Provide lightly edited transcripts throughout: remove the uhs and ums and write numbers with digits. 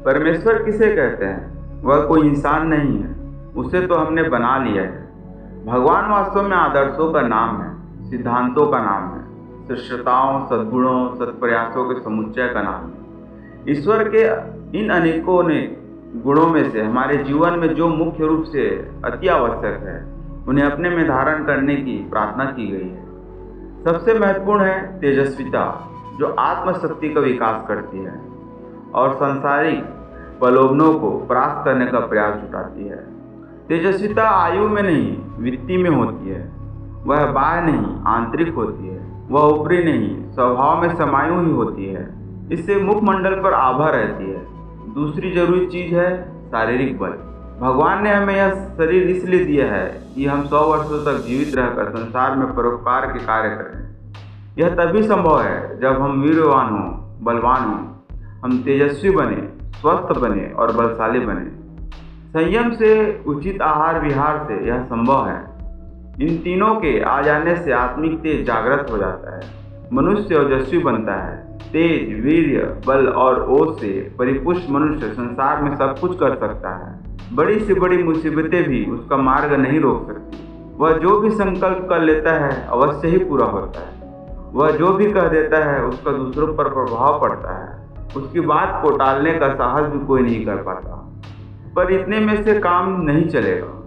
परमेश्वर किसे कहते हैं? वह कोई इंसान नहीं है, उसे तो हमने बना लिया है। भगवान वास्तव में आदर्शों का नाम है, सिद्धांतों का नाम है, श्रेष्ठताओं, सद्गुणों, सत्प्रयासों के समुच्चय का नाम है। ईश्वर के इन अनेकों ने गुणों में से हमारे जीवन में जो मुख्य रूप से अति आवश्यक है, उन्हें अपने में धारण करने की प्रार्थना की गई है। सबसे महत्वपूर्ण है तेजस्विता, जो आत्मशक्ति का विकास करती है और सांसारिक प्रलोभनों को परास्त करने का प्रयास जुटाती है। तेजस्विता आयु में नहीं, वित्ती में होती है। वह बाह्य नहीं, आंतरिक होती है। वह ऊपरी नहीं, स्वभाव में समायु ही होती है। इससे मुखमंडल पर आभा रहती है। दूसरी जरूरी चीज है शारीरिक बल। भगवान ने हमें यह शरीर इसलिए दिया है कि हम 100 वर्षों तक जीवित रहकर संसार में परोपकार के कार्य करें। यह तभी संभव है जब हम वीरवान हों, बलवान हों, हम तेजस्वी बने, स्वस्थ बने और बलशाली बने। संयम से, उचित आहार विहार से यह संभव है। इन तीनों के आ जाने से आत्मिक तेज जागृत हो जाता है, मनुष्य ओजस्वी बनता है। तेज, वीर्य, बल और ओज से परिपुष्ट मनुष्य संसार में सब कुछ कर सकता है। बड़ी से बड़ी मुसीबतें भी उसका मार्ग नहीं रोक सकती। वह जो भी संकल्प कर लेता है अवश्य ही पूरा होता है। वह जो भी कह देता है उसका दूसरों पर प्रभाव पड़ता है। उसकी बात को टालने का साहस भी कोई नहीं कर पाता। पर इतने में से काम नहीं चलेगा।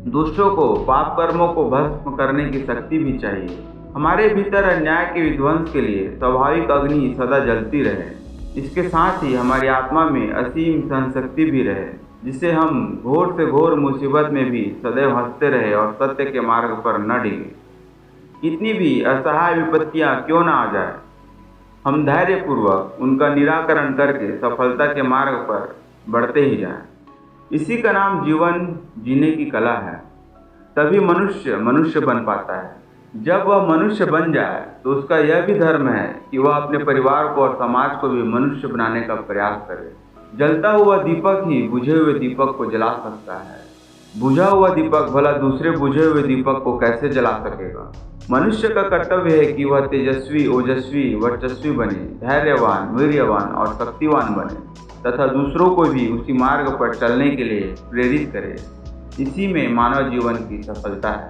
दुष्टों को, पाप कर्मों को भस्म करने की शक्ति भी चाहिए। हमारे भीतर अन्याय के विध्वंस के लिए स्वाभाविक अग्नि सदा जलती रहे। इसके साथ ही हमारी आत्मा में असीम सहनशक्ति भी रहे, जिससे हम घोर से घोर मुसीबत में भी सदैव हंसते रहे और सत्य के मार्ग पर न डिगे। कितनी भी असहाय विपत्तियां क्यों न आ जाए, हम धैर्यपूर्वक उनका निराकरण करके सफलता के मार्ग पर बढ़ते ही जाएं। इसी का नाम जीवन जीने की कला है। तभी मनुष्य मनुष्य बन पाता है। जब वह मनुष्य बन जाए तो उसका यह भी धर्म है कि वह अपने परिवार को और समाज को भी मनुष्य बनाने का प्रयास करे। जलता हुआ दीपक ही बुझे हुए दीपक को जला सकता है। बुझा हुआ दीपक भला दूसरे बुझे हुए दीपक को कैसे जला सकेगा? मनुष्य का कर्तव्य है कि वह तेजस्वी, ओजस्वी, वर्चस्वी बने, धैर्यवान, वीर्यवान और शक्तिवान बने तथा दूसरों को भी उसी मार्ग पर चलने के लिए प्रेरित करे। इसी में मानव जीवन की सफलता है।